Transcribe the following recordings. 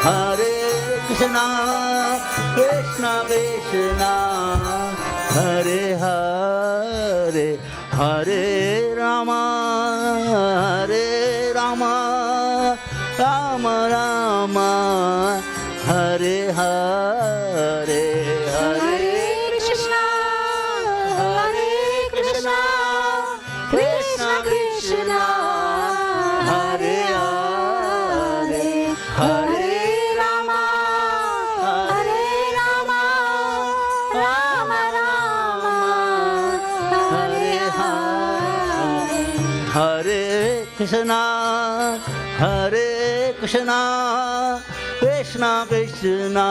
Hare Krishna, Krishna Krishna, Hare Hare, Hare Rama, Hare Rama, Rama Rama, Hare Hare, Hare Krishna, Hare Krishna, Krishna Krishna, Hare Hare, Hare Rama, Hare Rama, Rama Rama, Hare Hare, Hare Krishna, Hare Krishna, Krishna Krishna,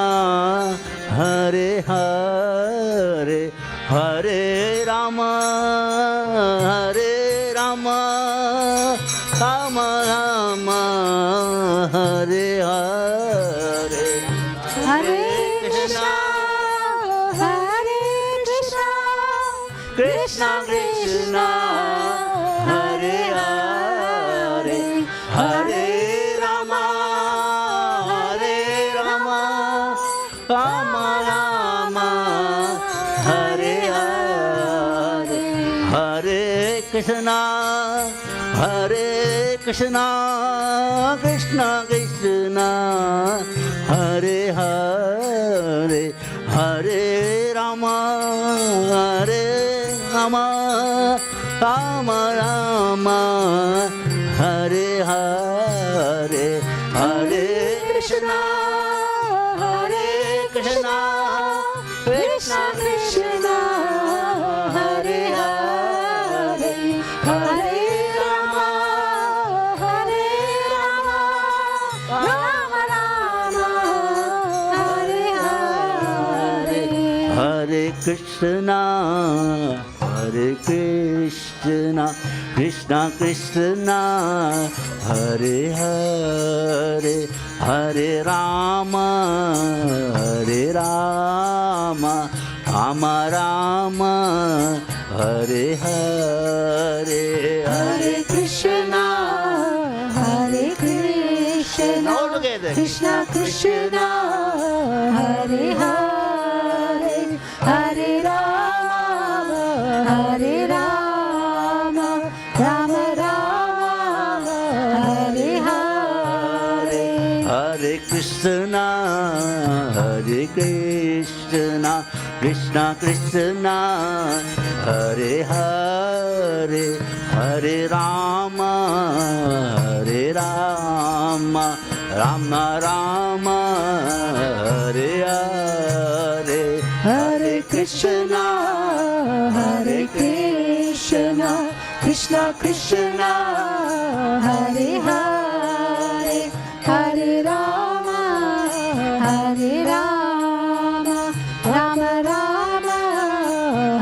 Hare Hare, Hare Rama, Hare Rama, Rama Rama, Hare Hare, Hare Krishna, Hare Krishna, Krishna Krishna, Hare Hare, Hare Rama, Hare Rama, Rama Rama, Hare Hare, Hare Krishna, Hare Krishna, Krishna Krishna, Hare Hare, Hare Rama, Hare Rama, Rama Rama, Hare Hare, Hare Krishna, Hare Krishna, Krishna Krishna, Hare Hare, Hare Rama, Hare Rama, Rama Rama, Hare Hare, Hare Krishna, Hare Krishna, Krishna Krishna, Hare Hare, Hare Rama, Hare Rama, Rama Rama, Hare Hare, Hare Krishna, Hare Krishna, all together, Krishna Krishna, Hare Hare, Hare Rama, Hare Rama, Rama Rama, Hare Hare, Hare Krishna, Hare Krishna, Krishna Krishna, Hare Hare, Hare Rama, Hare Rama, Rama Rama, Hare Hare, Hare Krishna, Hare Krishna, Krishna Krishna, Hare Hare, Hare Rama, Hare Rama, Rama Rama,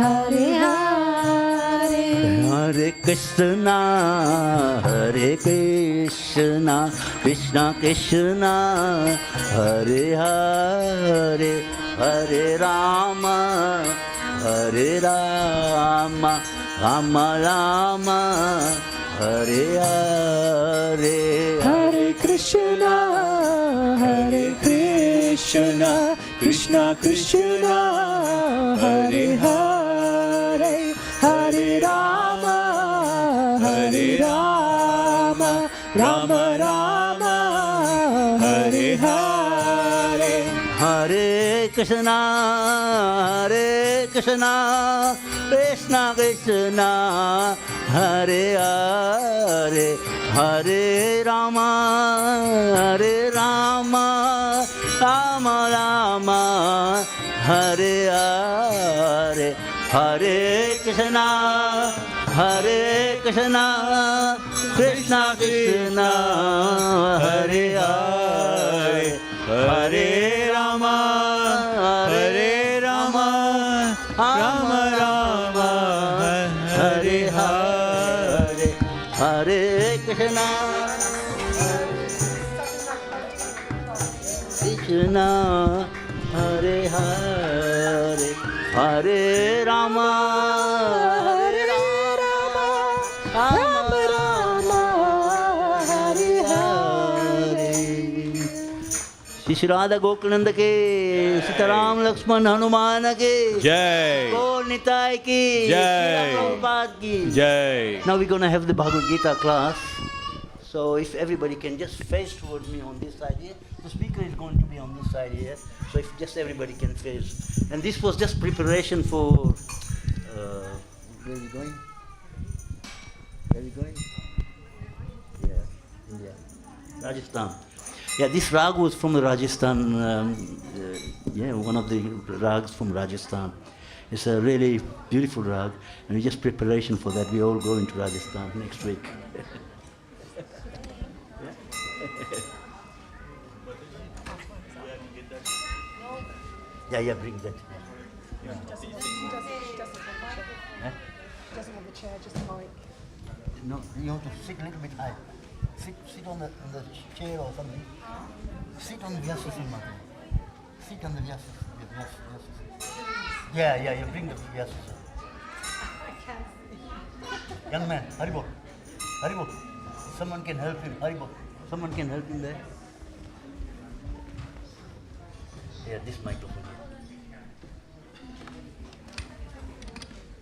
Hare Hare, Hare Krishna, Hare Krishna, Krishna Krishna, Hare Hare, Hare Rama, Hare Rama, Rama Rama, Hare Hare, Hare Krishna, Hare Krishna, Krishna Krishna, Hare Hare, Hare Rama, Hare Rama, Rama Rama, Hare Hare, Hare Krishna, Hare Krishna, Krishna Krishna, Hare Hare, Hare Rama, Hare Rama, Rama Rama, Hare Hare, Hare Krishna, Hare Krishna, Krishna Krishna, Hare Hare, Hare Rama, Hare Rama, Rama Rama, Hare Hare, Hare Krishna, Krishna, Hare Hare, Hare Rama, Hare Rama, Rama Rama, Hare Hare. Shri Radha गोकुलनंद के, सीताराम लक्ष्मण हनुमान के जय, गौर निताय की जय, प्रभुपाद की जय. Now we're going to have the Bhagavad Gita class. So if everybody can just face towards me on this side here. The speaker is going to be on this side here. So if just everybody can face. And this was just preparation for... where are you going? Where are you going? Yeah, India. Rajasthan. Yeah, this rag was from the Rajasthan, one of the rags from Rajasthan. It's a really beautiful rag, and we just preparation for that. We all go into Rajasthan next week. Yeah, bring that. Yeah. Doesn't have a chair, just a mic. No, you have to sit a little bit high. Sit on the chair or something. Sit on the Vyasas, Mother. Sit on the Vyasas. Yeah, you bring the Vyasas. I can't. Young man, Haribo. Someone can help him. Haribo. Someone can help him there. Yeah, this microphone.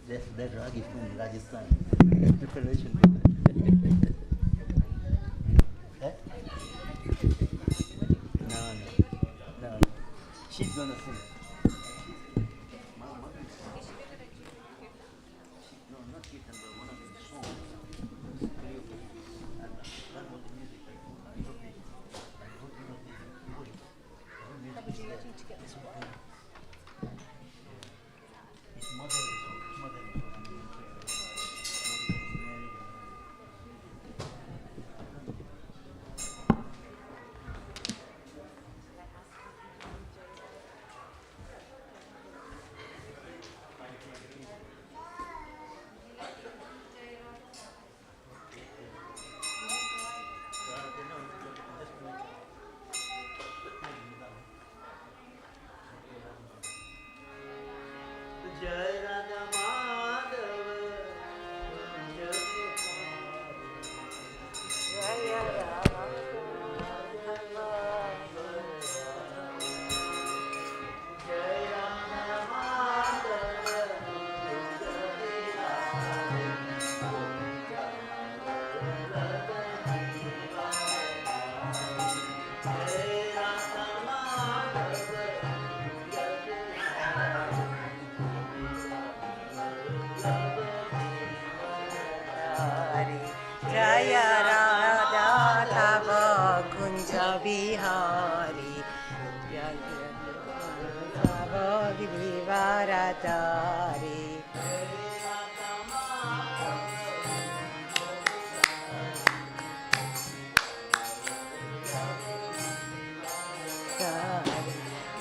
That rag is from Rajasthan. Preparation for that. No. She's gonna sing. No, not Kirtan, but one of the songs. How would you like to get this one? His mother is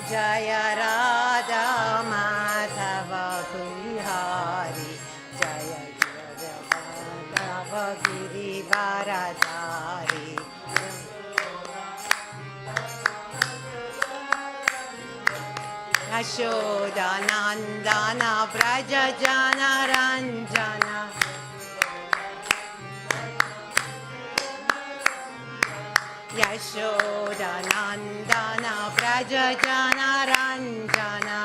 Jaya Radha Madhava Kulhari Jaya Madhava Girivaradari Yashoda Nandana Braja Jana Ranjana Yashoda Nandana Braja Jana Ranjana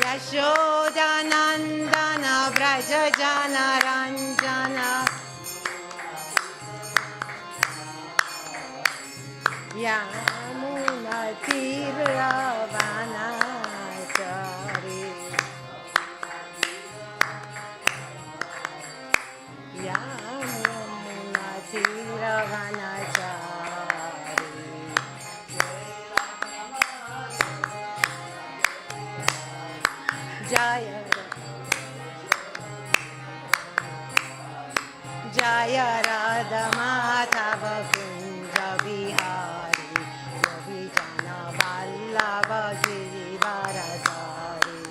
Yashoda Nandana Braja Jana Ranjana Yamuna Tiravanachari Yamuna Tiravanachari Jaya Radha Madhava Kunja Vihari Ravi Jana Vallabha Girivaradari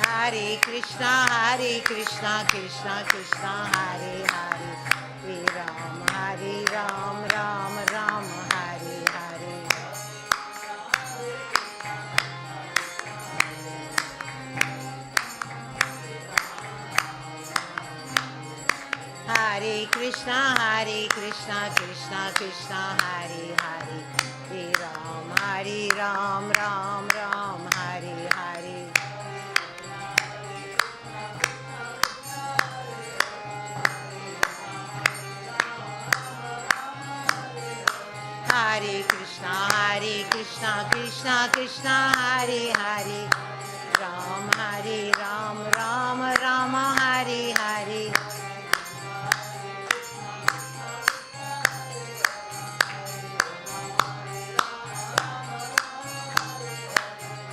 Hare Krishna, Krishna Krishna, Hare Hare Hare Ram, Ram Ram, Hare Hare Hare Krishna, Krishna Krishna, Hare Hare, Hare Ram, Ram Ram, Hare Hare. Hare Krishna, Krishna Krishna, Hare Hare, Ram, Ram Ram, Hare Hare.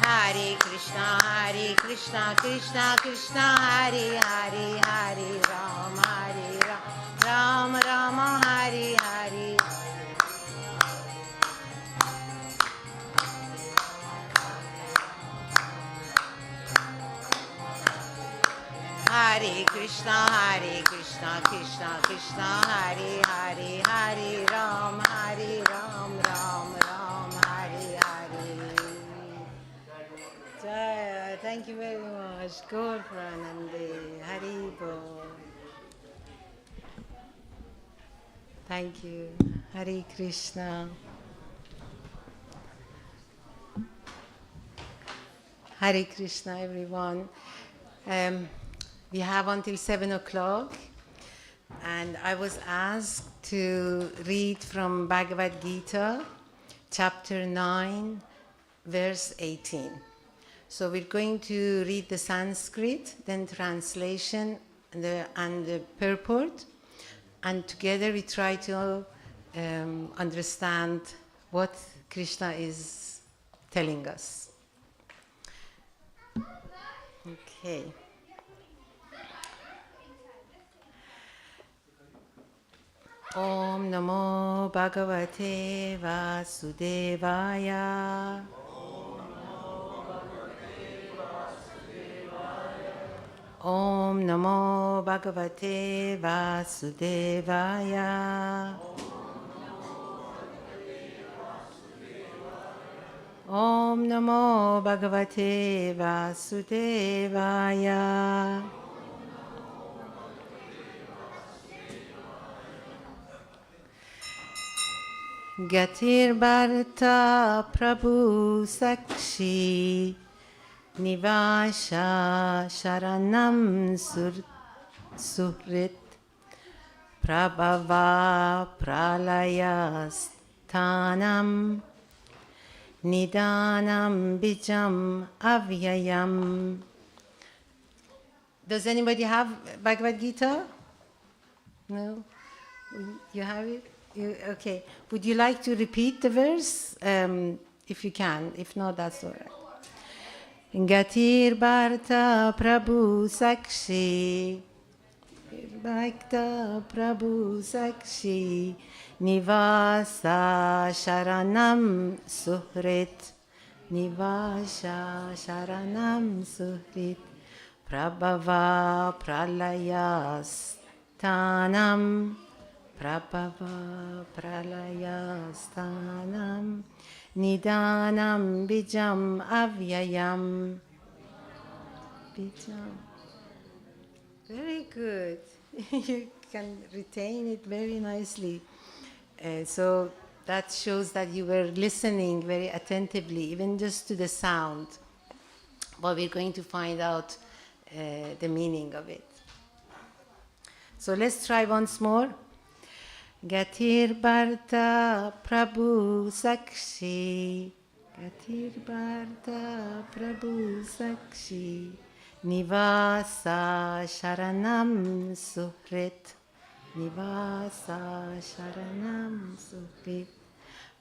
Hare Krishna, Krishna Krishna, Hare Hare, Hare Ram, Ram, Hare Hare. Hare Krishna, Krishna Krishna, Hare Hare, Hare Ram, Ram Ram, Hare Hare. Jaya, thank you very much. Gaur Pranande, Hari Bol. Thank you. Hare Krishna. Hare Krishna, everyone. We have until 7 o'clock, and I was asked to read from Bhagavad Gita, chapter 9, verse 18. So we're going to read the Sanskrit, then translation and the purport, and together we try to understand what Krishna is telling us. Okay. Om Namo Bhagavate Vasudevaya. Om Namo Bhagavate Vasudevaya. Om Namo Bhagavate Vasudevaya. Gatir Bharata Prabhu Sakshi Nivasha Sharanam Suhrit Prabhava Pralayasthanam Nidanam Bijam Avyayam. Does anybody have Bhagavad Gita? No? You have it? Okay. Would you like to repeat the verse? If you can. If not, that's all right. Gatir Bharata Prabhu Sakshi Bhakta Prabhu Sakshi Nivasa Sharanam Suhrit Nivasa Sharanam Suhrit Prabhava Pralayasthanam Prabhava Pralayasthanam Nidanam Bijam Avyayam. Bijam. Very good. You can retain it very nicely. So that shows that you were listening very attentively, even just to the sound. But we're going to find out the meaning of it. So let's try once more. Gatir Bharata Prabhu Sakshi Gatir Bharata Prabhu Sakshi Nivasa Sharanam Suhrit Nivasa Sharanam Suhrit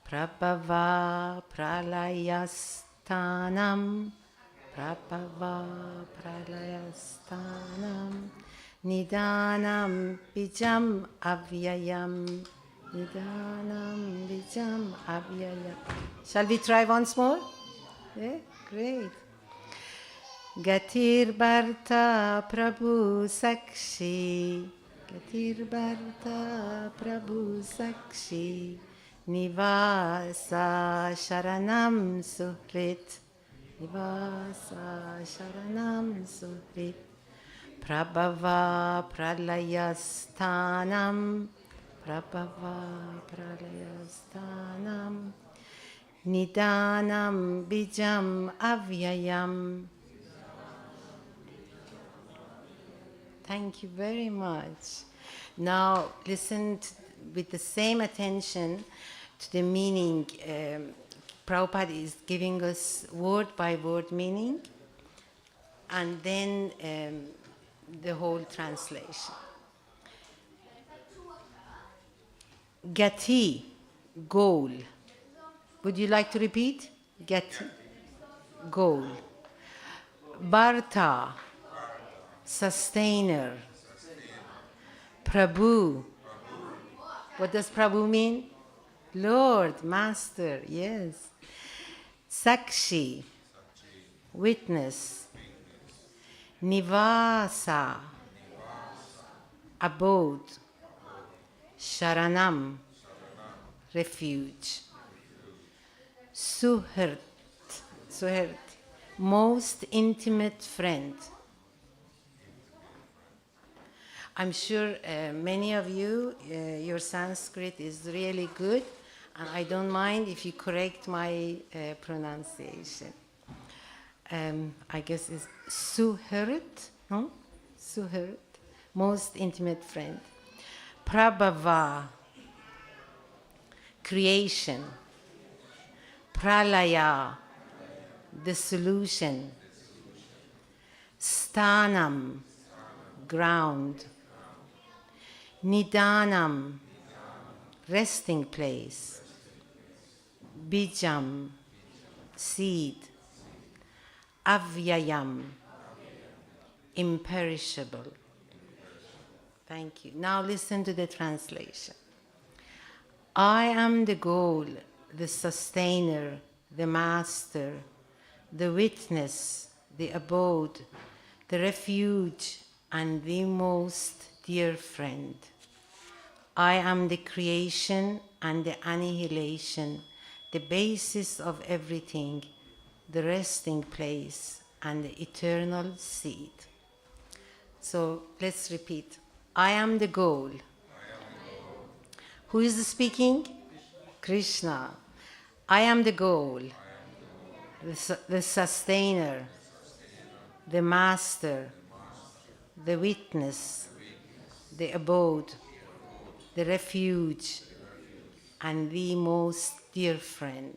Prabhava Pralayasthanam Prabhava Pralayasthanam Nidanam Bijam Avyayam. Nidanam Bijam Avyayam. Shall we try once more? Yeah, great. Gatir Bharata Prabhu Sakshi Gatir Bharata Prabhu Sakshi Nivasa Sharanam Suhrit Nivasa Sharanam Suhrit Prabhava pralayasthanam, Prabhava pralayasthanam, Nidanam bijam avyayam. Thank you very much. Now listen with the same attention to the meaning. Prabhupada is giving us word by word meaning, and then the whole translation. Gati, goal. Would you like to repeat? Gati, goal. Bharta, sustainer. Prabhu. What does Prabhu mean? Lord, Master, yes. Sakshi, witness. Nivasa, abode. Sharanam, refuge. Suhrt, most intimate friend. I'm sure many of you, your Sanskrit is really good, and I don't mind if you correct my pronunciation. I guess it's Suhrt, no? Suhrt, most intimate friend. Prabhava, creation. Pralaya, the solution. Sthanam, ground. Nidanam, resting place. Bijam, seed. Avyayam, imperishable. Thank you. Now listen to the translation. I am the goal, the sustainer, the master, the witness, the abode, the refuge, and the most dear friend. I am the creation and the annihilation, the basis of everything, the resting place, and the eternal seed. So let's repeat. I am the goal. Who is speaking? Krishna. I am the goal, the sustainer, the master, the witness, the abode, the refuge, and the most dear friend.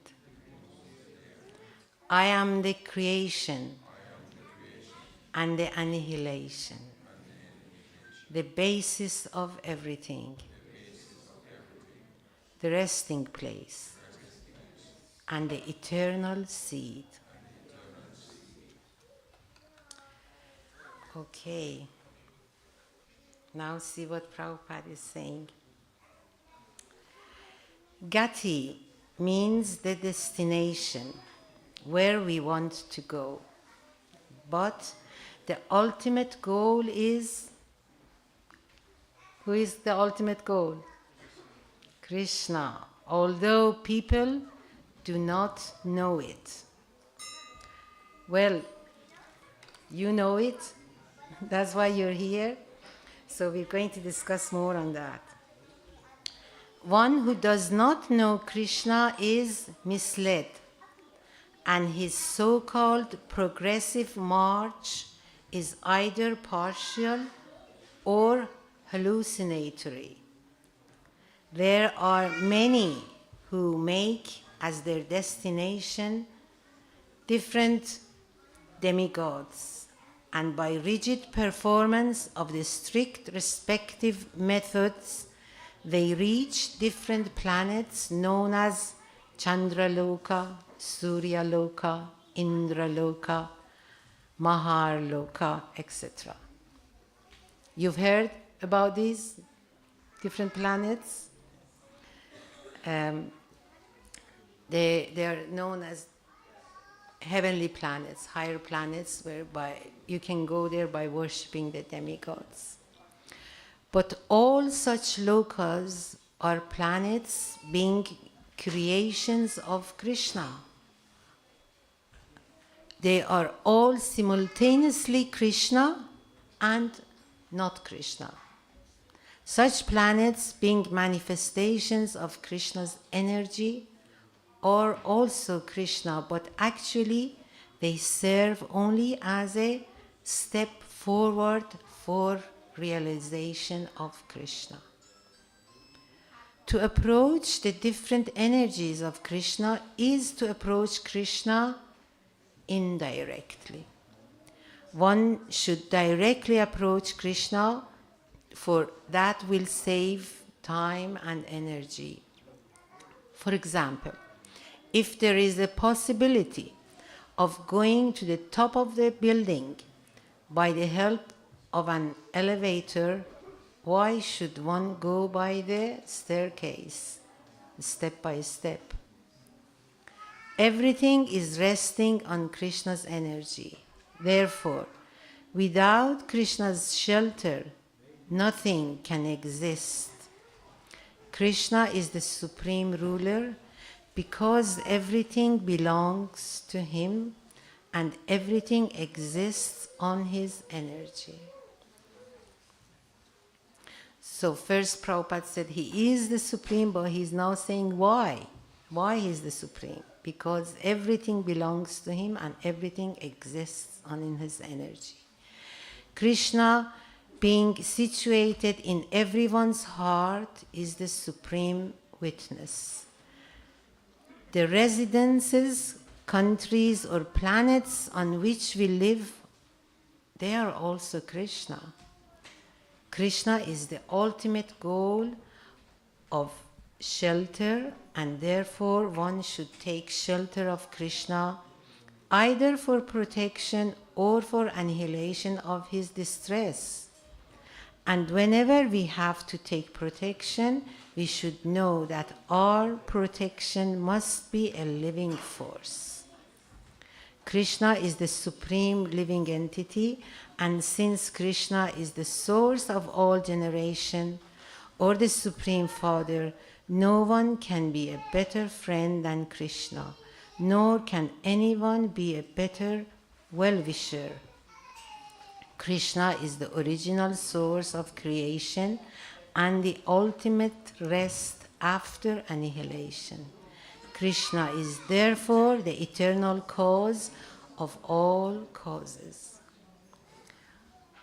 I am the creation and the annihilation, the basis of everything, the resting place, and the eternal seed. Okay. Now see what Prabhupada is saying. Gati means the destination, where we want to go. But the ultimate goal is, who is the ultimate goal? Krishna, although people do not know it. Well, you know it, that's why you're here. So we're going to discuss more on that. One who does not know Krishna is misled, and his so-called progressive march is either partial or hallucinatory. There are many who make as their destination different demigods, and by rigid performance of the strict respective methods, they reach different planets known as Chandraloka, Suryaloka, Indraloka, Maharloka, etc. You've heard about these different planets? They are known as heavenly planets, higher planets, whereby you can go there by worshipping the demigods. But all such lokas are planets being creations of Krishna. They are all simultaneously Krishna and not Krishna. Such planets, being manifestations of Krishna's energy, are also Krishna, but actually they serve only as a step forward for realization of Krishna. To approach the different energies of Krishna is to approach Krishna indirectly. One should directly approach Krishna, for that will save time and energy. For example, if there is a possibility of going to the top of the building by the help of an elevator, why should one go by the staircase, step by step? Everything is resting on Krishna's energy. Therefore, without Krishna's shelter, nothing can exist. Krishna is the supreme ruler because everything belongs to him and everything exists on his energy. So first Prabhupada said he is the supreme, but he's now saying why. Why he's the supreme? Because everything belongs to him and everything exists on his energy. Krishna, being situated in everyone's heart, is the supreme witness. The residences, countries, or planets on which we live, they are also Krishna. Krishna is the ultimate goal of shelter, and therefore one should take shelter of Krishna either for protection or for annihilation of his distress. And whenever we have to take protection, we should know that our protection must be a living force. Krishna is the supreme living entity, and since Krishna is the source of all generation, or the Supreme Father, no one can be a better friend than Krishna, nor can anyone be a better well-wisher. Krishna is the original source of creation and the ultimate rest after annihilation. Krishna is therefore the eternal cause of all causes.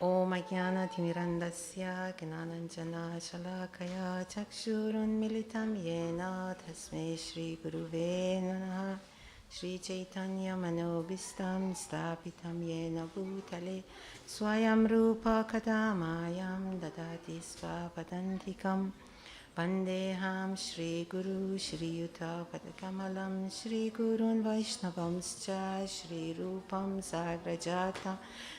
Om Ajnana-timirandasya Gnananjana Shalakaya Chakshurunmilitam Yena Tasmai Shri Guruve Namaha Shri Chaitanya Manobhistam Stapitam Yena Bhutale Swayam Rupa Kadamayam Dadati Svapadantikam Vandeham Shri Guru Shri Yuta Padakamalam Shri Gurun Vaishnavamscha Shri Rupam Sagrajata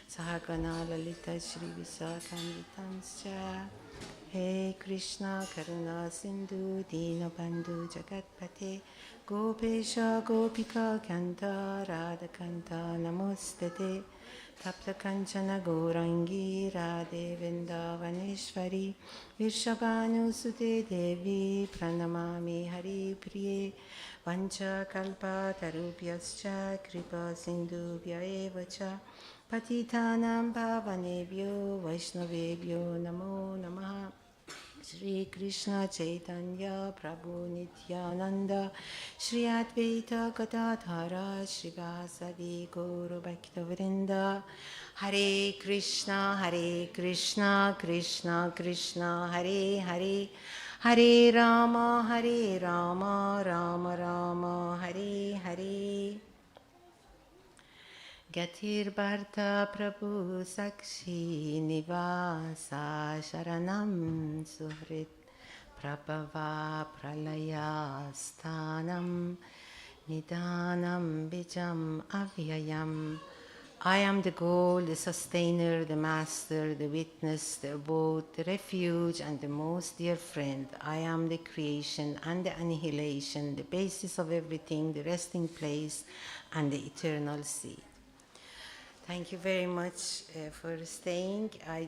Sahagana Lalita Shri Visakamritamscha. Hey Krishna Karuna Sindhu Dinabandhu Jagatpate Gopesha Gopika Kanta Radhakanta Namostate Tapta Kanchana Gourangi Radhe Vrindavaneshwari Vishabhanu Sute Devi Pranamami Hari Priye Vancha Kalpa Tarubhyascha Kripa Sindhubhya Evacha Patitanam Pavanebhyo Vaishnavebhyo Namo Namaha. Shri Krishna Chaitanya Prabhu Nityananda Shri Advaita Gadadhara Shri Vasadi Gaura Bhaktivinoda Hare Krishna Krishna Krishna Hare Hare Hare Rama Rama Rama Hare Hare. Gatir Bharta Prabhu Sakshi Nivasa Sharanam Suhrit Prabhava Pralaya Sthanam Nidanam Bijam Avyayam. I am the goal, the sustainer, the master, the witness, the abode, the refuge, and the most dear friend. I am the creation and the annihilation, the basis of everything, the resting place, and the eternal seed. Thank you very much for staying. I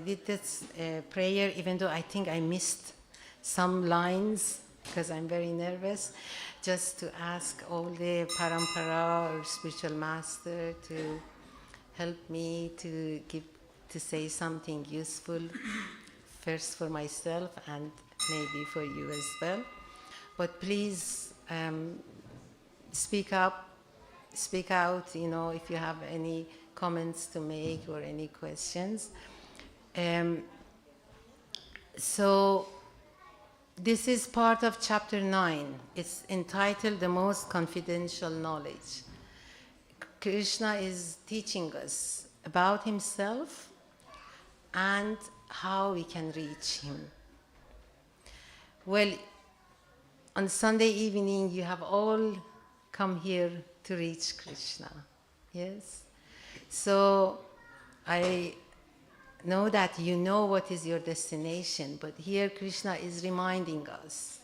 did this prayer even though I think I missed some lines because I'm very nervous, just to ask all the parampara or spiritual master to help me to give to say something useful, first for myself and maybe for you as well. But please speak up, speak out, if you have any comments to make or any questions. So this is part of chapter 9. It's entitled The Most Confidential Knowledge. Krishna is teaching us about himself and how we can reach him. Well, on Sunday evening, you have all come here to reach Krishna. Yes? So I know that you know what is your destination, but here Krishna is reminding us.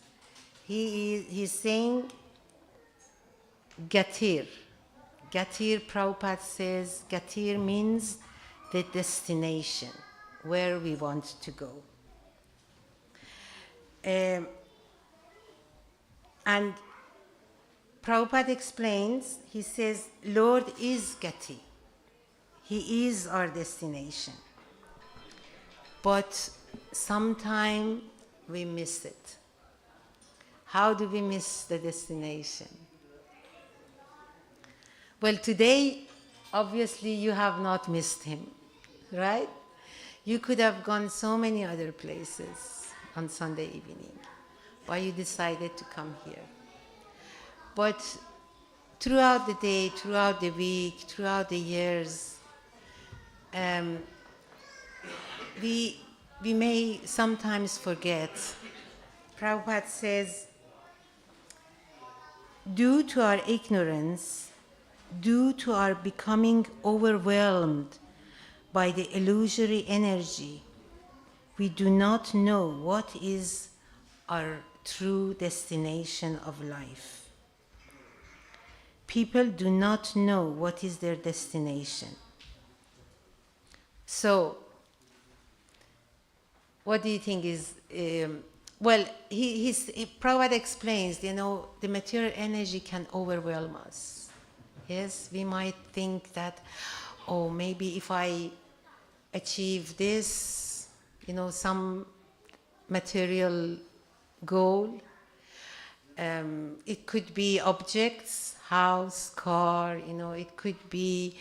He's saying Gatir. Gatir, Prabhupada says, Gatir means the destination, where we want to go. And Prabhupada explains, he says, Lord is Gati. He is our destination. But sometimes we miss it. How do we miss the destination? Well, today, obviously, you have not missed him, right? You could have gone so many other places on Sunday evening, but you decided to come here. But throughout the day, throughout the week, throughout the years, we may sometimes forget. Prabhupada says, due to our ignorance, due to our becoming overwhelmed by the illusory energy, we do not know what is our true destination of life. People do not know what is their destination. So, what do you think is, well, Prabhupada explains, the material energy can overwhelm us. Yes, we might think that, oh, maybe if I achieve this, some material goal, it could be objects, house, car, it could be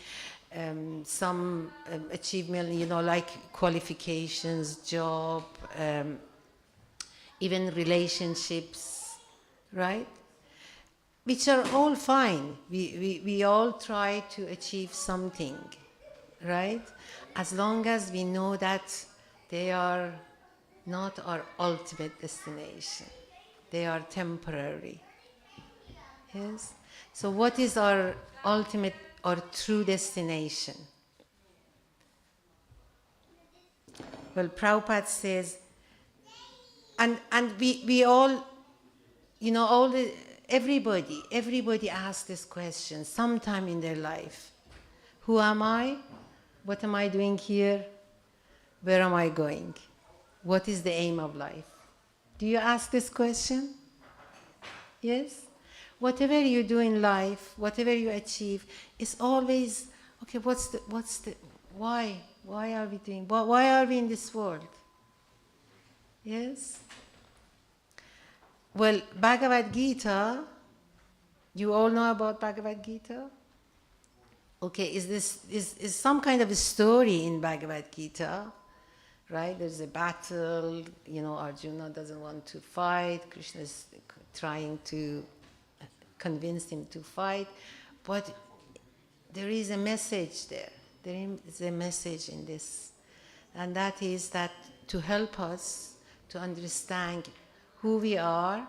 some achievement, like qualifications, job, even relationships, right? Which are all fine. We all try to achieve something, right? As long as we know that they are not our ultimate destination. They are temporary. Yes? So what is our ultimate or true destination? Well, Prabhupada says, and we all, everybody asks this question sometime in their life. Who am I? What am I doing here? Where am I going? What is the aim of life? Do you ask this question? Yes? Whatever you do in life, whatever you achieve, it's always, okay, why? Why are we doing, why are we in this world? Yes? Well, Bhagavad Gita, you all know about Bhagavad Gita? Okay, is some kind of a story in Bhagavad Gita, right? There's a battle, Arjuna doesn't want to fight, Krishna is trying to convince him to fight, but there is a message there. There is a message in this, and that is that to help us to understand who we are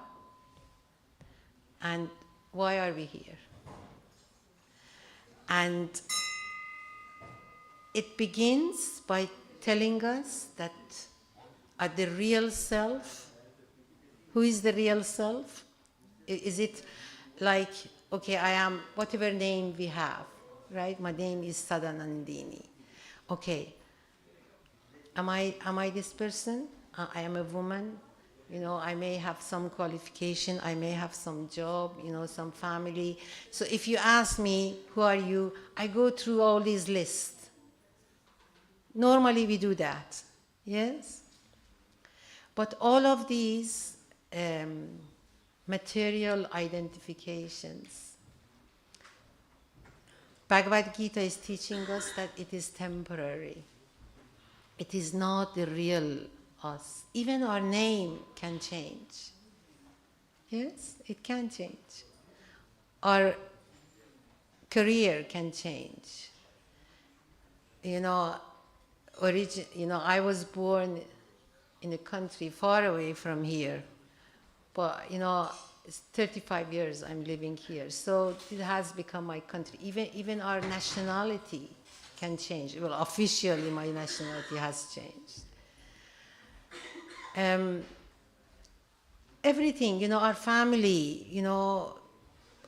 and why are we here. And it begins by telling us that at the real self, who is the real self? Is it like, okay, I am whatever name we have, right? My name is Sadanandini. Okay, am I this person? I am a woman. I may have some qualification, I may have some job, some family. So if you ask me, who are you? I go through all these lists. Normally we do that, yes? But all of these material identifications, Bhagavad Gita is teaching us that it is temporary. It is not the real us. Even our name can change. Yes, it can change. Our career can change. You know, I was born in a country far away from here, but it's 35 years I'm living here, so it has become my country. Even our nationality can change. Well, officially my nationality has changed. Everything, our family,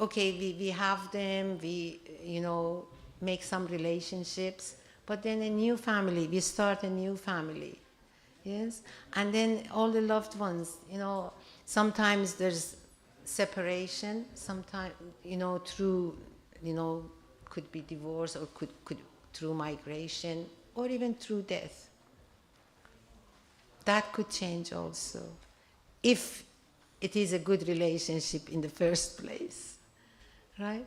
okay, we have them, we, make some relationships, but then a new family, we start a new family, yes? And then all the loved ones, sometimes there's separation, sometimes, through, could be divorce, or could through migration, or even through death. That could change also, if it is a good relationship in the first place, right?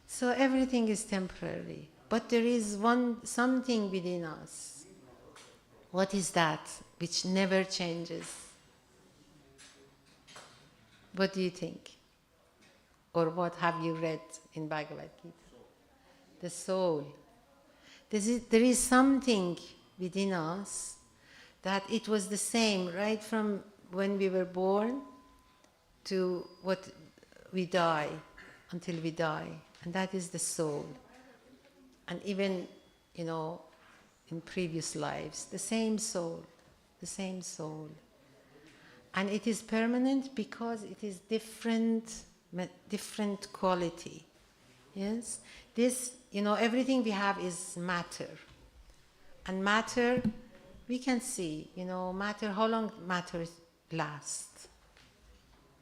So everything is temporary, but there is something within us. What is that which never changes? What do you think? Or what have you read in Bhagavad Gita? The soul. There is something within us that it was the same right from when we were born to what we die, until we die. And that is the soul. And even, in previous lives, the same soul. And it is permanent because it is different quality. Yes? This, everything we have is matter. And matter, we can see, matter, how long matter lasts.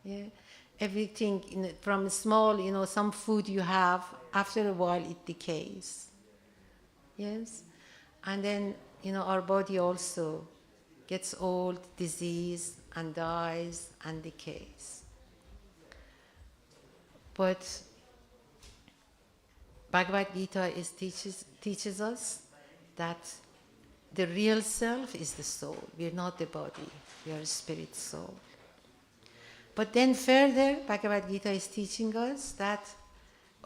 Yeah? Everything, from small, some food you have, after a while it decays. Yes? And then, our body also gets old, disease, and dies and decays. But Bhagavad Gita teaches us that the real self is the soul. We are not the body. We are a spirit soul. But then further, Bhagavad Gita is teaching us that,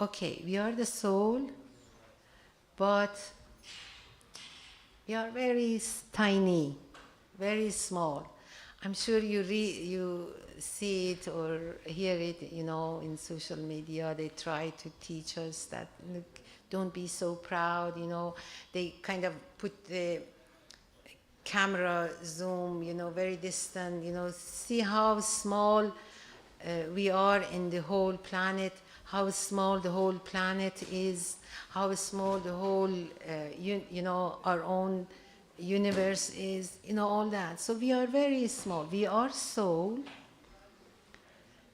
okay, we are the soul, but we are very tiny, very small. I'm sure you see it or hear it, in social media. They try to teach us that, look, don't be so proud, They kind of put the camera zoom, very distant, see how small we are in the whole planet, how small the whole planet is, how small the whole, our own universe is, all that. So we are very small. We are soul.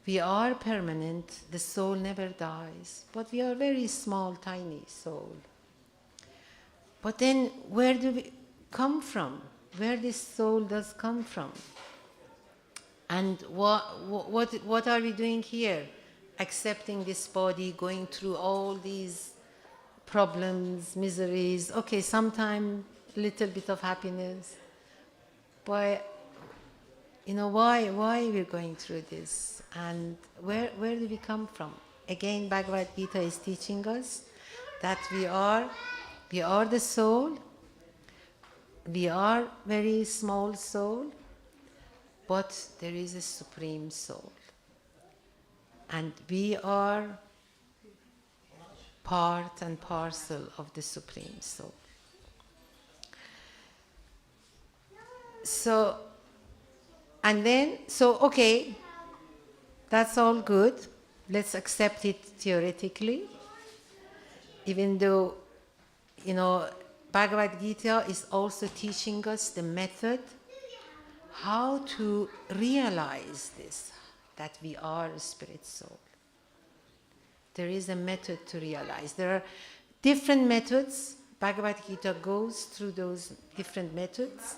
We are permanent. The soul never dies. But we are very small, tiny soul. But then where do we come from? Where this soul does come from? And what are we doing here? Accepting this body, going through all these problems, miseries. Okay, sometimes a little bit of happiness. But why we're going through this? And where do we come from? Again, Bhagavad Gita is teaching us that we are the soul. We are very small soul, but there is a supreme soul. And we are part and parcel of the supreme soul. So, okay, that's all good. Let's accept it theoretically. Even though, Bhagavad Gita is also teaching us the method how to realize this, that we are a spirit soul. There is a method to realize. There are different methods Bhagavad Gita goes through those different methods,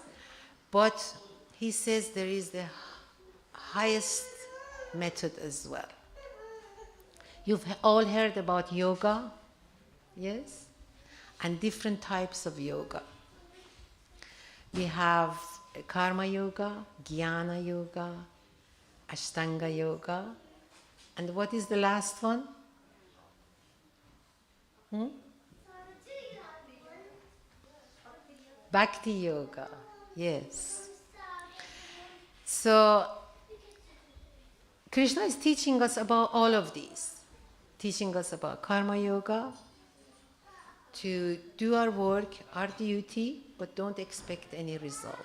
but he says there is the highest method as well. You've all heard about yoga, yes? And different types of yoga. We have karma yoga, jnana yoga, ashtanga yoga, and what is the last one? Bhakti yoga, yes. So Krishna is teaching us about all of these, teaching us about karma yoga, to do our work, our duty, but don't expect any result.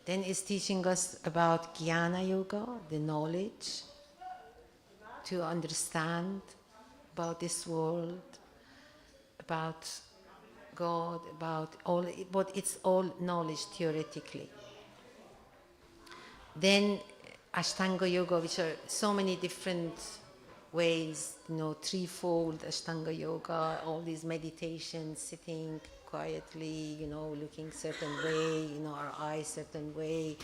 Then is teaching us about jnana yoga, the knowledge, to understand about this world, about God, about all, but it's all knowledge theoretically. Then Ashtanga Yoga, which are so many different ways, threefold Ashtanga Yoga, all these meditations, sitting quietly, looking certain way, our eyes certain way,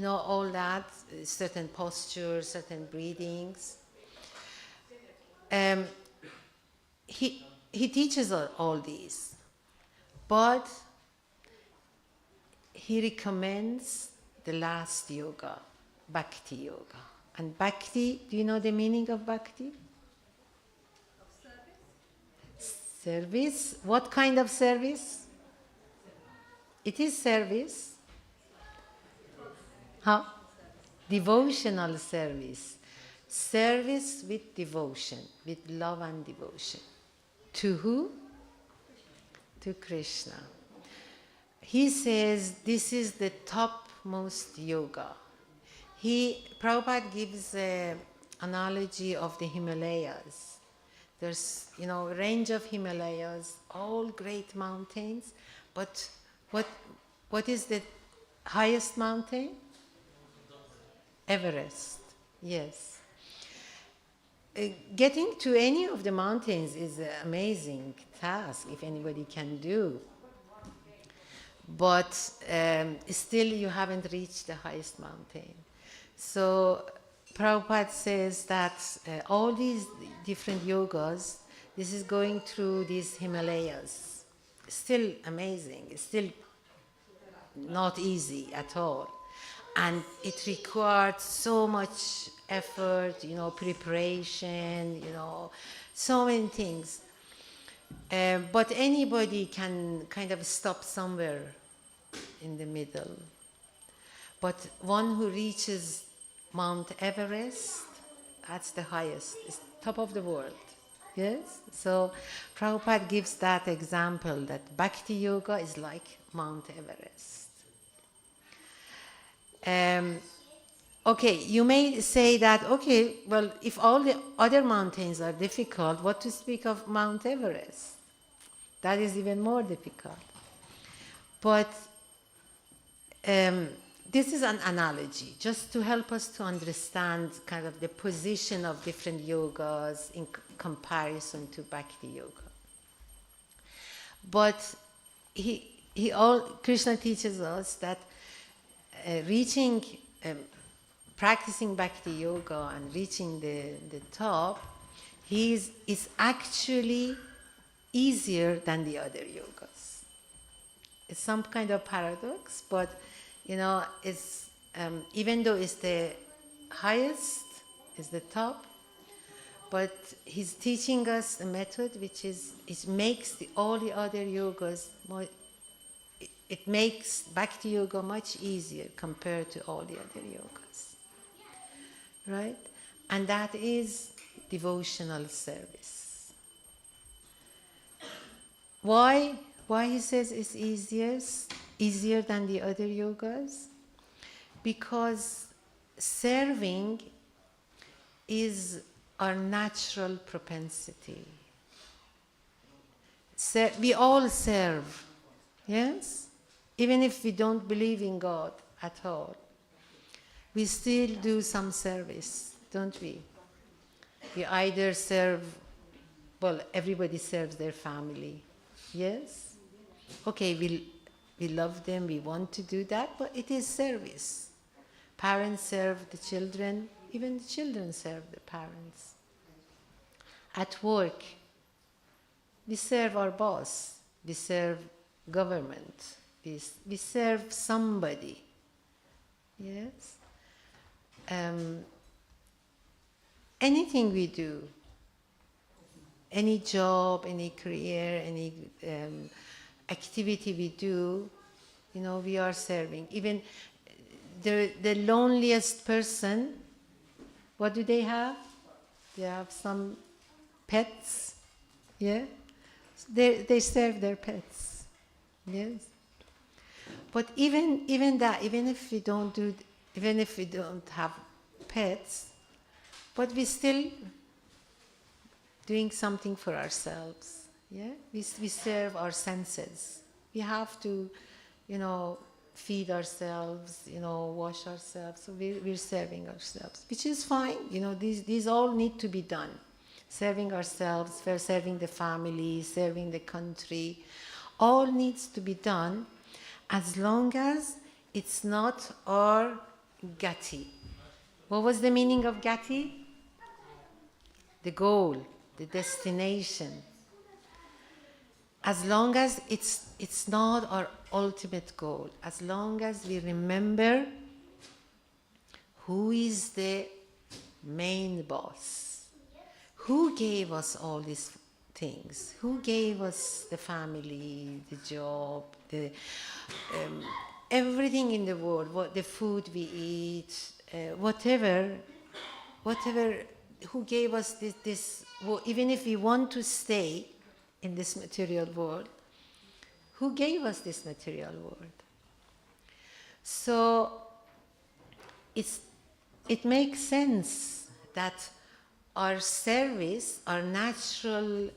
all that, certain postures, certain breathings. He teaches all these, but he recommends the last yoga, Bhakti Yoga. And Bhakti, do you know the meaning of Bhakti? Of service? Service. What kind of service? It is service. Huh? Devotional service. Service with devotion, with love and devotion. To who? To Krishna. He says this is the topmost yoga. Prabhupada gives an analogy of the Himalayas. There's, a range of Himalayas, all great mountains, but what is the highest mountain? Everest, yes. Getting to any of the mountains is an amazing task, if anybody can do. But still you haven't reached the highest mountain. So Prabhupada says that all these different yogas, this is going through these Himalayas. Still amazing, it's still not easy at all. And it required so much effort, preparation, so many things. But anybody can kind of stop somewhere in the middle. But one who reaches Mount Everest, that's the highest, it's top of the world. Yes? So Prabhupada gives that example that Bhakti Yoga is like Mount Everest. Okay, you may say that, okay, well, if all the other mountains are difficult, what to speak of Mount Everest? That is even more difficult. But this is an analogy, just to help us to understand kind of the position of different yogas in comparison to Bhakti Yoga. But Krishna teaches us that practicing Bhakti Yoga and reaching the top is actually easier than the other yogas. It's some kind of paradox, but it's even though it's the highest, it's the top, but he's teaching us a method which it makes all the other yogas more. It makes Bhakti Yoga much easier compared to all the other yogas. Right? And that is devotional service. Why he says it's easier than the other yogas? Because serving is our natural propensity. We all serve, yes? Even if we don't believe in God at all. We still do some service, don't we? We either serve, well, everybody serves their family, Yes? Okay, we love them, we want to do that, but it is service. Parents serve the children, even the children serve the parents. At work, we serve our boss, we serve government, we serve somebody. Yes? Anything we do, any job, any career, any activity we do, we are serving. Even the loneliest person, what do they have? They have some pets, yeah? They serve their pets, yes? But even that, even if we don't have pets, but we still doing something for ourselves. Yeah, we serve our senses. We have to, feed ourselves, wash ourselves. So we're serving ourselves, which is fine. These all need to be done. Serving ourselves, serving the family, serving the country, all needs to be done, as long as it's not our gati. What was the meaning of gati? The goal, the destination. As long as it's not our ultimate goal, as long as we remember who is the main boss, who gave us all these things, who gave us the family, the job, the everything in the world, the food we eat, whatever, who gave us this, even if we want to stay in this material world, who gave us this material world? So it makes sense that our service, our natural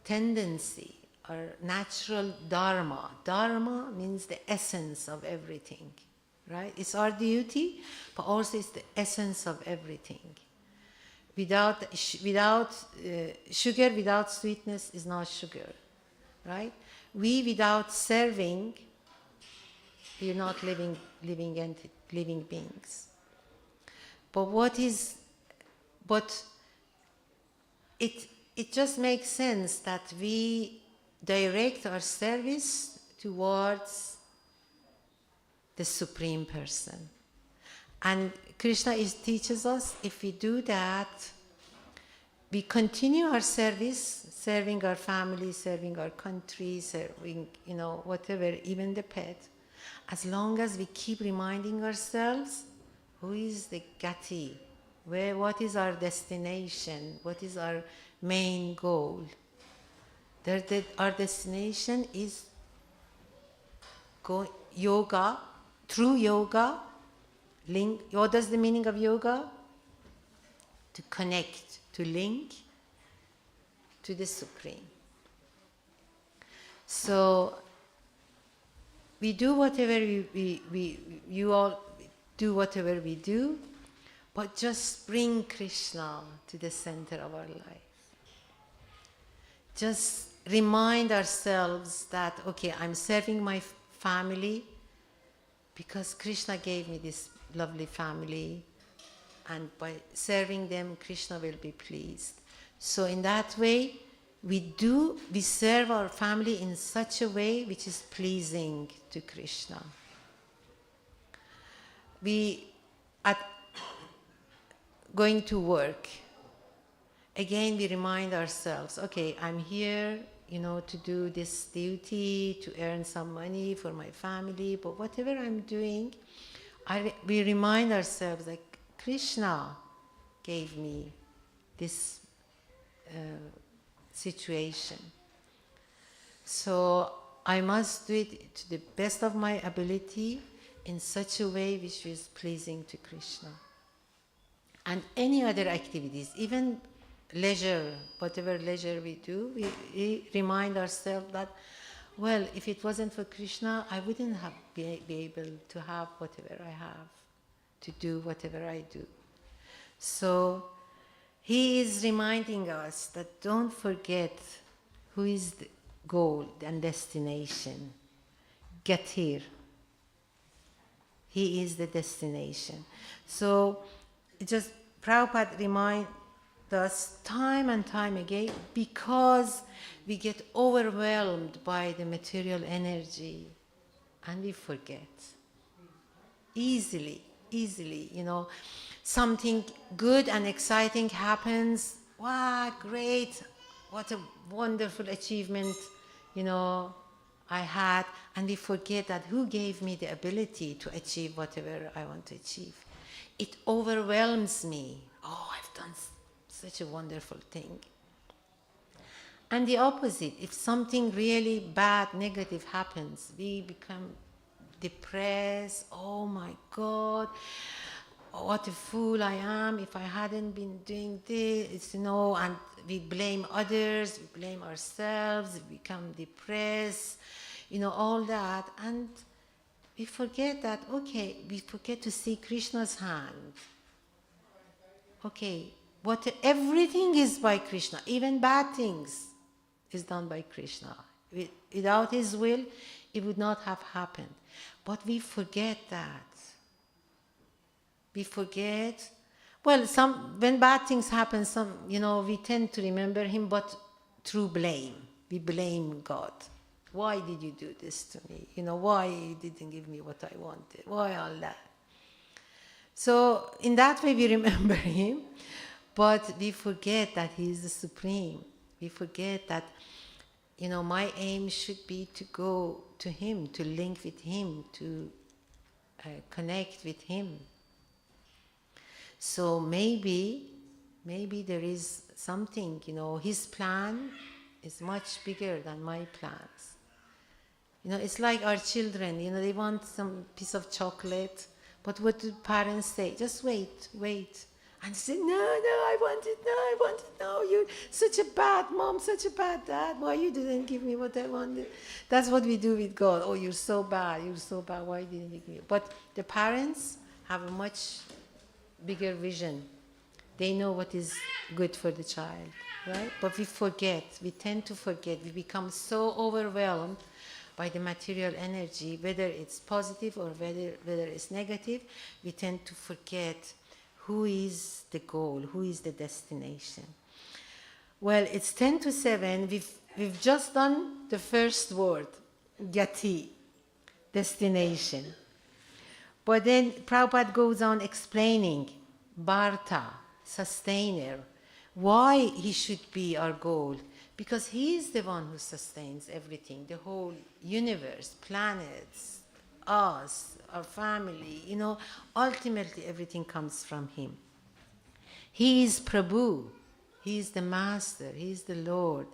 tendency, our natural dharma. Dharma means the essence of everything, right? It's our duty, but also it's the essence of everything. Without sugar, without sweetness is not sugar, right? We, without serving, we are not living beings. But it just makes sense that we direct our service towards the Supreme Person. And Krishna teaches us, if we do that, we continue our service, serving our family, serving our country, serving, whatever, even the pet, as long as we keep reminding ourselves, who is the gati? What is our destination? What is our main goal? Our destination is yoga, through yoga. What is the meaning of yoga? To connect, to link to the Supreme. So we do whatever you all do whatever we do, but just bring Krishna to the center of our life. Just remind ourselves that, okay, I'm serving my family because Krishna gave me this lovely family, and by serving them, Krishna will be pleased. So in that way, we serve our family in such a way which is pleasing to Krishna. Going to work, again we remind ourselves, okay, I'm here, to do this duty, to earn some money for my family, but whatever I'm doing, we remind ourselves that Krishna gave me this situation. So I must do it to the best of my ability in such a way which is pleasing to Krishna. And any other activities, even leisure, whatever leisure we do, we remind ourselves that, well, if it wasn't for Krishna, I wouldn't be able to have whatever I have, to do whatever I do. So he is reminding us that don't forget who is goal and destination. Get here. He is the destination. So it just Prabhupada reminds us time and time again, because we get overwhelmed by the material energy and we forget. Easily, something good and exciting happens. Wow, great. What a wonderful achievement, I had. And we forget that who gave me the ability to achieve whatever I want to achieve. It overwhelms me. Oh, I've done such a wonderful thing. And the opposite, if something really bad, negative happens, we become depressed. Oh my God, what a fool I am if I hadn't been doing this, and we blame others, we blame ourselves, we become depressed, all that. And we forget that, we forget to see Krishna's hand. Everything is by Krishna, even bad things is done by Krishna. Without his will, it would not have happened. But we forget that. We forget. Well, when bad things happen, we tend to remember him, but through blame. We blame God. Why did you do this to me? Why you didn't give me what I wanted? Why all that? So in that way we remember him, but we forget that he is the supreme. We forget that, my aim should be to go to him, to link with him, to connect with him. So maybe there is something, his plan is much bigger than my plans. It's like our children, they want some piece of chocolate, but what do parents say? Just wait. And say, no, I want it, no, you're such a bad mom, such a bad dad, why you didn't give me what I wanted? That's what we do with God. Oh, you're so bad, why didn't you give me? But the parents have a much bigger vision. They know what is good for the child, right? But we tend to forget. We become so overwhelmed by the material energy, whether it's positive or whether it's negative, we tend to forget who is the goal, who is the destination. Well, it's 10 to 7. We've just done the first word, Gati, destination. But then Prabhupada goes on explaining Bharta, sustainer, why he should be our goal. Because he is the one who sustains everything, the whole universe, planets, us, our family, ultimately everything comes from him. He is Prabhu, he is the master, he is the Lord.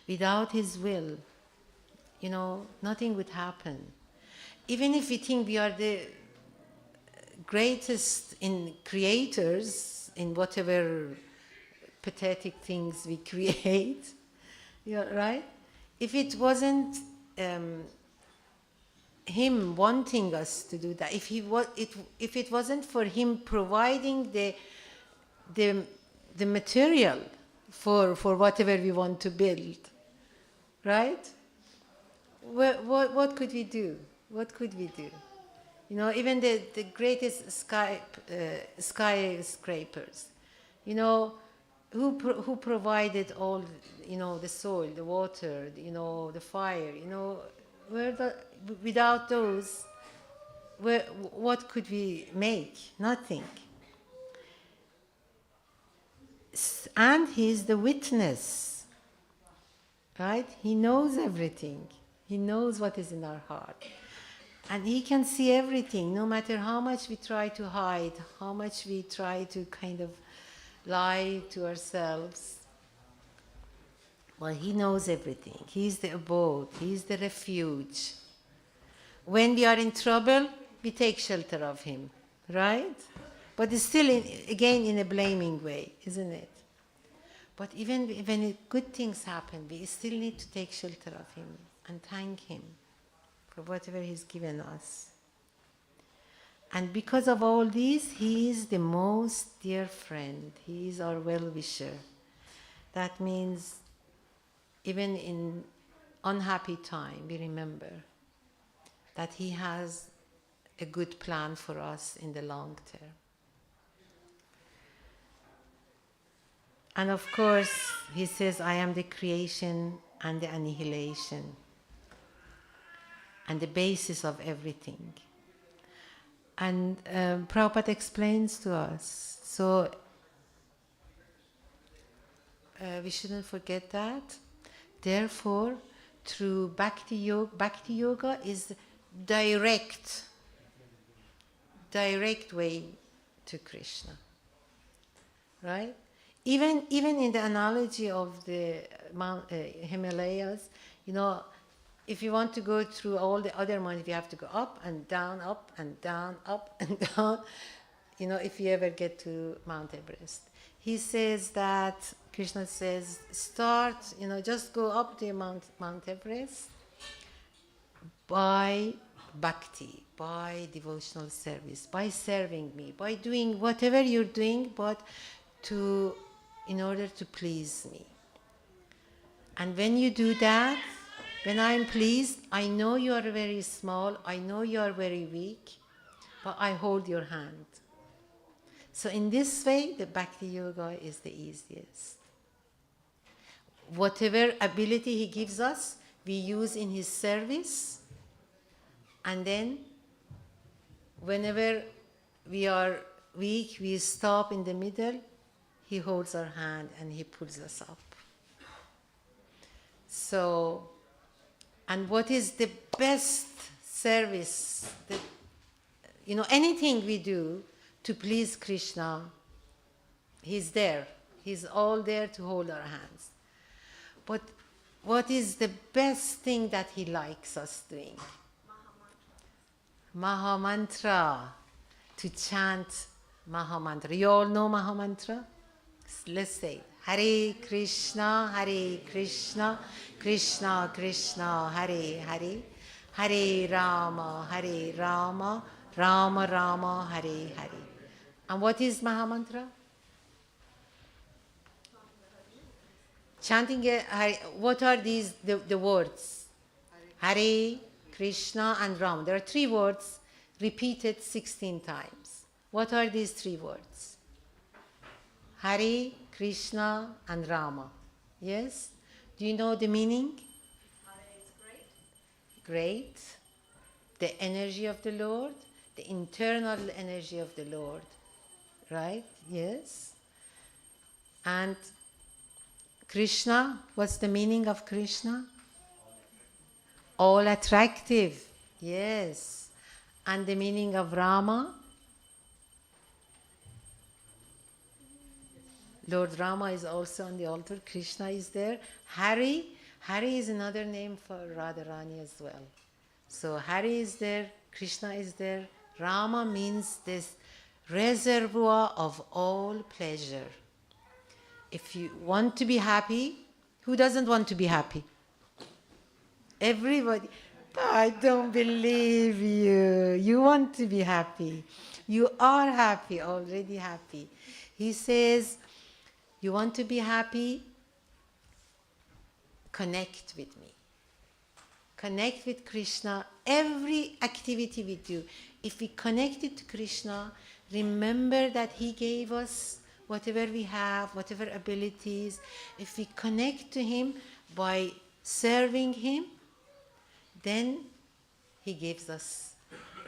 Without his will, nothing would happen. Even if we think we are the greatest in creators, in whatever pathetic things we create, right? If it wasn't him wanting us to do that, if it wasn't for him providing the material for whatever we want to build, right? What could we do? What could we do? Even the greatest skyscrapers, who provided all, the soil, the water, the fire, without those, what could we make? Nothing. And he's the witness, right? He knows everything. He knows what is in our heart. And he can see everything, no matter how much we try to hide, how much we try to kind of lie to ourselves. Well, he knows everything. He's the abode. He's the refuge. When we are in trouble, we take shelter of him, right? But it's still, again, in a blaming way, isn't it? But even when good things happen, we still need to take shelter of him and thank him for whatever he's given us. And because of all these, he is the most dear friend. He is our well-wisher. That means even in unhappy time, we remember that He has a good plan for us in the long term. And of course, He says, I am the creation and the annihilation and the basis of everything. And Prabhupada explains to us, so we shouldn't forget that. Therefore, through Bhakti Yoga is direct way to Krishna, right? Even in the analogy of the Himalayas, you know, if you want to go through all the other mountains, you have to go up and down, up and down, up and down. You know, if you ever get to Mount Everest, he says that Krishna says, start, you know, just go up the Mount Everest by bhakti, by devotional service, by serving me, by doing whatever you're doing, but in order to please me. And when you do that, when I'm pleased, I know you are very small, I know you are very weak, but I hold your hand. So in this way, the Bhakti Yoga is the easiest. Whatever ability He gives us, we use in His service, and then whenever we are weak, we stop in the middle, He holds our hand and He pulls us up. So, and what is the best service? You know, anything we do to please Krishna, He's there. He's all there to hold our hands. But what is the best thing that He likes us doing? Maha Mantra. To chant Maha Mantra. You all know Maha Mantra? Let's say it. Hare Krishna, Krishna Krishna, Hare Hare, Hare Rama, Rama Rama, Hare Hare. And what is Maha Mantra? Chanting, what are these, the words? Hare, Krishna and Rama. There are 3 words repeated 16 times. What are these 3 words? Hare, Krishna and Rama. Yes? Do you know the meaning? Hare is great. Great. The energy of the Lord, the internal energy of the Lord. Right? Yes? And Krishna, what's the meaning of Krishna? All attractive. Yes. And the meaning of Rama? Lord Rama is also on the altar. Krishna is there. Hari is another name for Radharani as well. So Hari is there, Krishna is there. Rama means this reservoir of all pleasure. If you want to be happy, who doesn't want to be happy? Everybody. I don't believe you. You want to be happy. You are happy, already happy. He says, you want to be happy? Connect with me. Connect with Krishna. Every activity we do, if we connect it to Krishna, remember that He gave us whatever we have, whatever abilities. If we connect to Him by serving Him, then He gives us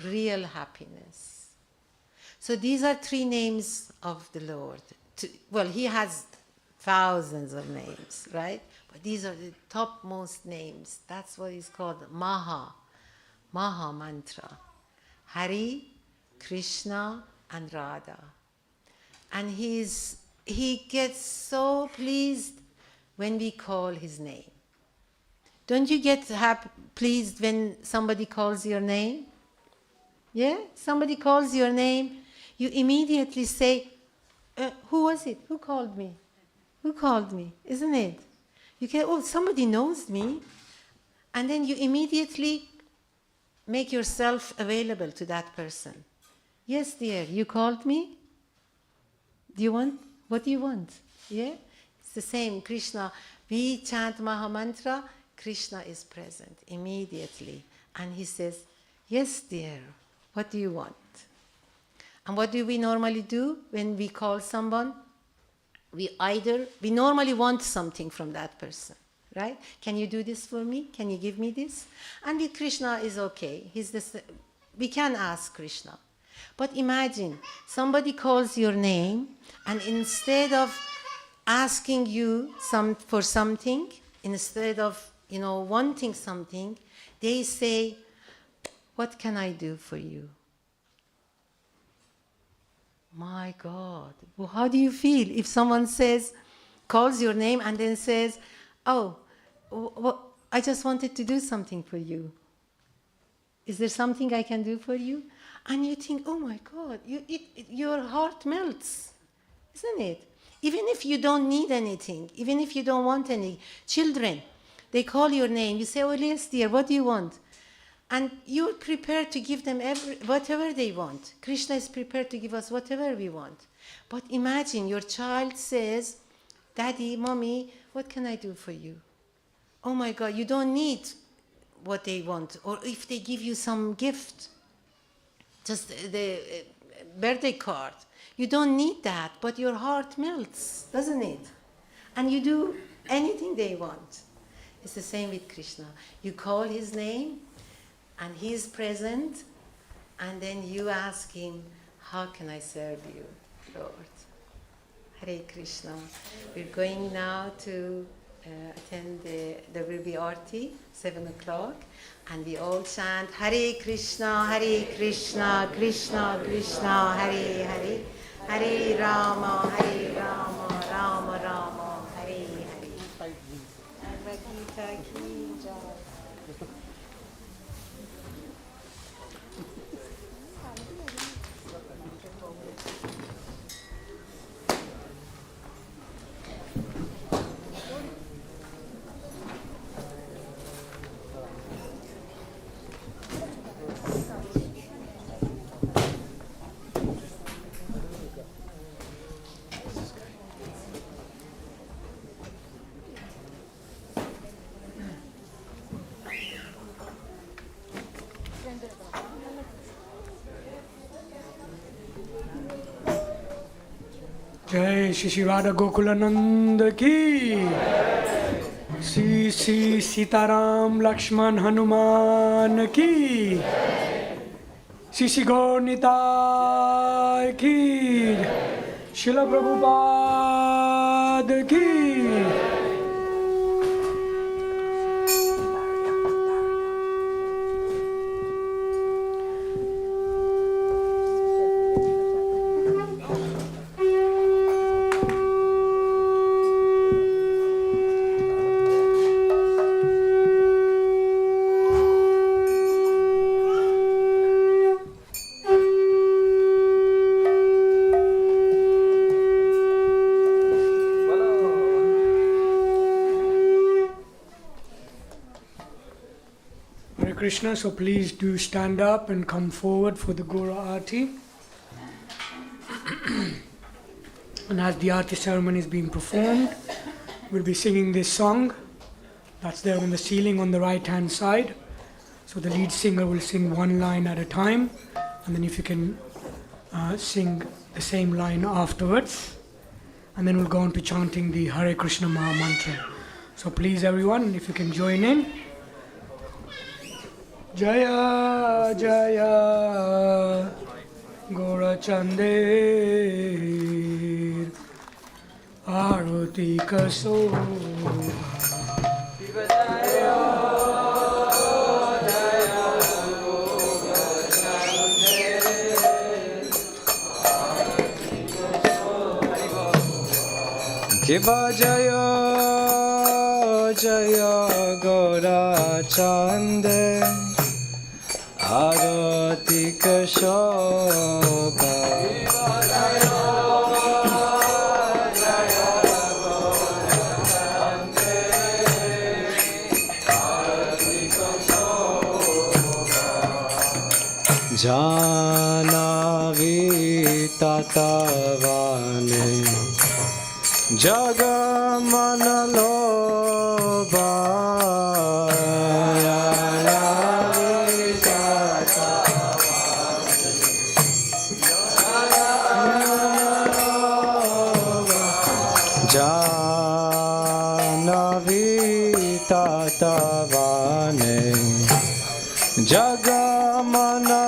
real happiness. So these are 3 names of the Lord. Well, He has thousands of names, right? But these are the topmost names. That's what is called Maha Mantra. Hari, Krishna and Radha. And He gets so pleased when we call His name. Don't you get pleased when somebody calls your name? Yeah? Somebody calls your name, you immediately say, who was it? Who called me? Who called me? Isn't it? You can, oh, somebody knows me. And then you immediately make yourself available to that person. Yes, dear, you called me? What do you want? Yeah? It's the same, Krishna. We chant Maha Mantra. Krishna is present immediately. And he says, yes, dear, what do you want? And what do we normally do when we call someone? We normally want something from that person, right? Can you do this for me? Can you give me this? And with Krishna is okay. We can ask Krishna. But imagine somebody calls your name, and instead of asking you for something, instead of wanting something, they say, what can I do for you? My God, well, how do you feel if someone calls your name and then says, oh, I just wanted to do something for you. Is there something I can do for you? And you think, oh my God, your heart melts, isn't it? Even if you don't need anything, even if you don't want any. Children, they call your name, you say, oh yes dear, what do you want? And you're prepared to give them whatever they want. Krishna is prepared to give us whatever we want. But imagine your child says, Daddy, Mommy, what can I do for you? Oh my God, you don't need what they want. Or if they give you some gift, just the birthday card, you don't need that, but your heart melts, doesn't it? And you do anything they want. It's the same with Krishna. You call his name, and he is present, and then you ask him, how can I serve you, Lord? Hare Krishna. We're going now to attend there will be Arti, 7 o'clock, and we all chant Hare Krishna, Krishna Krishna, Hare Hare, Hare Rama, Rama Rama, Hare Hare. Bhagavad Gita ki jai. जय श्री श्री राधा गोकुलानंद की, श्री श्री सीताराम लक्ष्मण हनुमान की, श्री श्री गौर निताय की, श्रील प्रभुपाद की। Krishna, so please do stand up and come forward for the Gora Aarti. And as the Aarti ceremony is being performed, we'll be singing this song that's there on the ceiling on the right hand side. So the lead singer will sing one line at a time, and then if you can sing the same line afterwards, and then we'll go on to chanting the Hare Krishna Maha Mantra. So please everyone, if you can join in. Jaya Jaya Gaurachandir Arati Kaso Shiva Jaya Jaya Gaurachandir Arati Kashoba Janavi Tatavane Jagamanaloba Jagman